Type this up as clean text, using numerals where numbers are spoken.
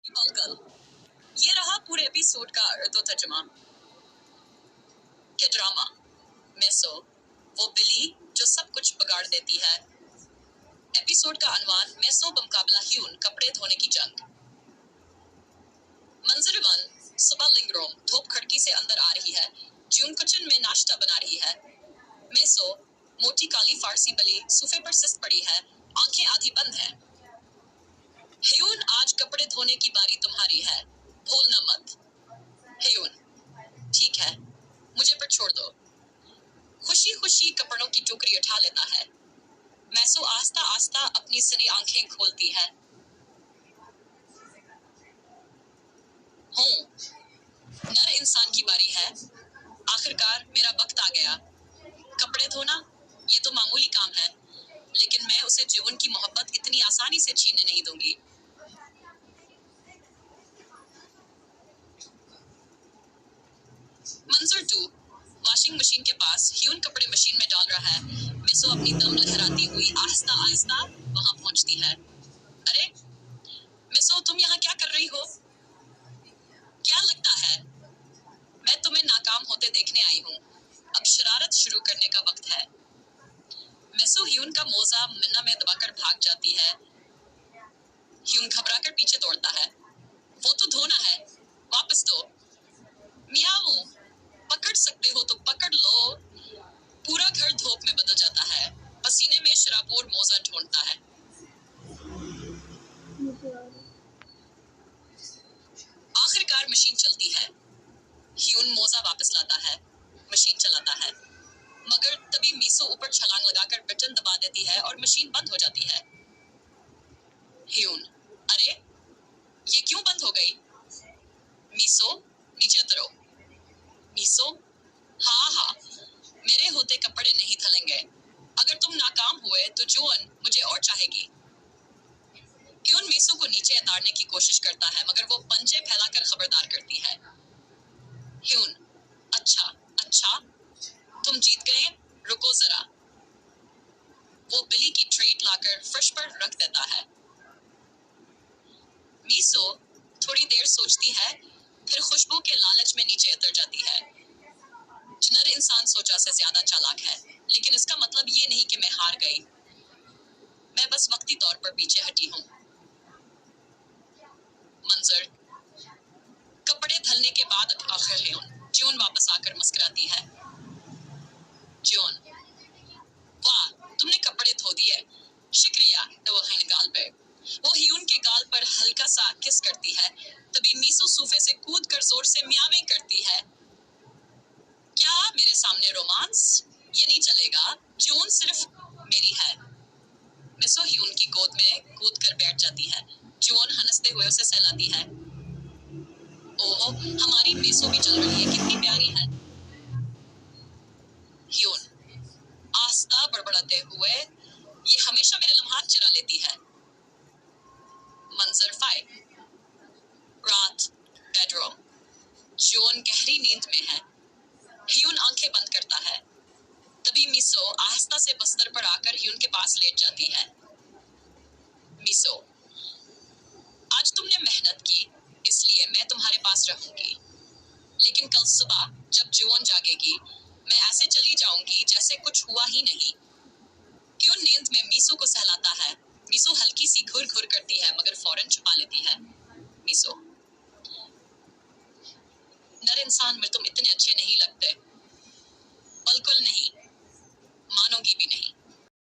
पलकल ये रहा पूरे एपिसोड का अर्दो तर्जुमा के ड्रामा मेसो, वो बिली जो सब कुछ बिगाड़ देती है। एपिसोड का अनवान मेसो बमुकाबला ह्यून कपड़े धोने की जंग। मंजर 1 सुबह लिंगरोम धूप खिड़की से अंदर आ रही है। जून किचन में नाश्ता बना रही है। मेसो मोटी काली फारसी बली सोफे पर सुस्त पड़ी है, आंखें आधी बंद हैं। ह्यून आज कपड़े धोने की बारी तुम्हारी है, भूलना मत। ह्यून ठीक है, मुझे पर छोड़ दो। खुशी खुशी कपड़ों की टोकरी उठा लेता है। मैसो आस्ता आस्ता अपनी सनी आंखें खोलती है। हूँ, नर इंसान की बारी है। आखिरकार मेरा वक्त आ गया। कपड़े धोना ये तो मामूली काम है, लेकिन मैं उसे जीवन की मोहब्बत इतनी आसानी से छीनने नहीं दूंगी। मंजर 2 वॉशिंग मशीन के पास ह्यून कपड़े मशीन में डाल रहा है। मेसो अपनी दम लहराती हुई आहिस्ता आहिस्ता वहां पहुंचती है। अरे मेसो, तुम यहाँ क्या कर रही हो? क्या लगता है मैं तुम्हें नाकाम होते देखने आई हूँ? अब शरारत शुरू करने का वक्त है। मेसो ह्यून का मोजा मिन्ना में दबाकर भाग जाती है। ह्यून घबराकर पीछे दौड़ता है। वो तो धोना है, वापस दो। मियाऊ, पकड़ सकते हो तो पकड़ लो। पूरा घर धूप में बदल जाता है। पसीने में शराबोर मोजा ढूंढता है। आखिरकार मशीन चलती है। ह्यून मोजा वापस लाता है, मशीन चलाता है, मगर तभी मीसो ऊपर छलांग लगाकर बटन दबा देती है और मशीन बंद हो जाती है। ह्यून, अरे ये क्यों बंद हो गई? मीसो नीचे उतरो। मीसो, हाँ हाँ, मेरे होते कपड़े नहीं धलेंगे। अगर तुम नाकाम हुए तो जोन मुझे और चाहेगी। ह्यून मीसो को नीचे उतारने की कोशिश करता है, मगर वो पंजे फैलाकर खबरदार करती है। ह्यून, अच्छा अच्छा, तुम जीत गए, रुको जरा। वो बिली की ट्रेट लाकर फर्श पर रख देता है। मीसो थोड़ी देर सोचती है, फिर खुशबू के लालच में नीचे उतर जाती है। नर इंसान सोचा से ज्यादा चालाक है, लेकिन इसका मतलब ये नहीं कि मैं हार गई। मैं बस वक्ती तौर पर पीछे हटी हूँ। मंजर कपड़े धलने के बाद आखिर ह्यून जून वापस आकर मुस्कुराती है। जून, वाह, तुमने कपड़े धो दिए, शुक्रिया। तो गाल पे वो ह्यून के गाल पर हल्का सा किस करती है। तभी मीसो सोफे से कूद कर जोर से म्यावे करती है। क्या मेरे सामने रोमांस? ये नहीं चलेगा, जून सिर्फ मेरी है। मिसो ह्यून की गोद में कूद कर बैठ जाती है। जून हंसते हुए उसे सहलाती है। ओहो, हमारी मेसो भी चल रही है, कितनी प्यारी है। ह्यून आस्था बड़बड़ाते हुए, ये हमेशा मेरे लम्हात चुरा लेती है। मंजर 5 रात बेडरूम। जून गहरी नींद में है। ह्यून आंखें बंद करता है। तभी मिसो आहिस्ता से बस्तर पर आकर ह्यून के पास लेट जाती है। मिसो, आज तुमने मेहनत की, इसलिए मैं तुम्हारे पास रहूंगी, लेकिन कल सुबह जब जून जागेगी मैं ऐसे चली जाऊंगी जैसे कुछ हुआ ही नहीं। ह्यून नींद में मिसो को सहलाता है। मिसो हल्की सी घुर घुर करती है, मगर फौरन छुपा लेती है। मिसो, नर इंसान में तुम इतने अच्छे नहीं लगते। बिल्कुल नहीं।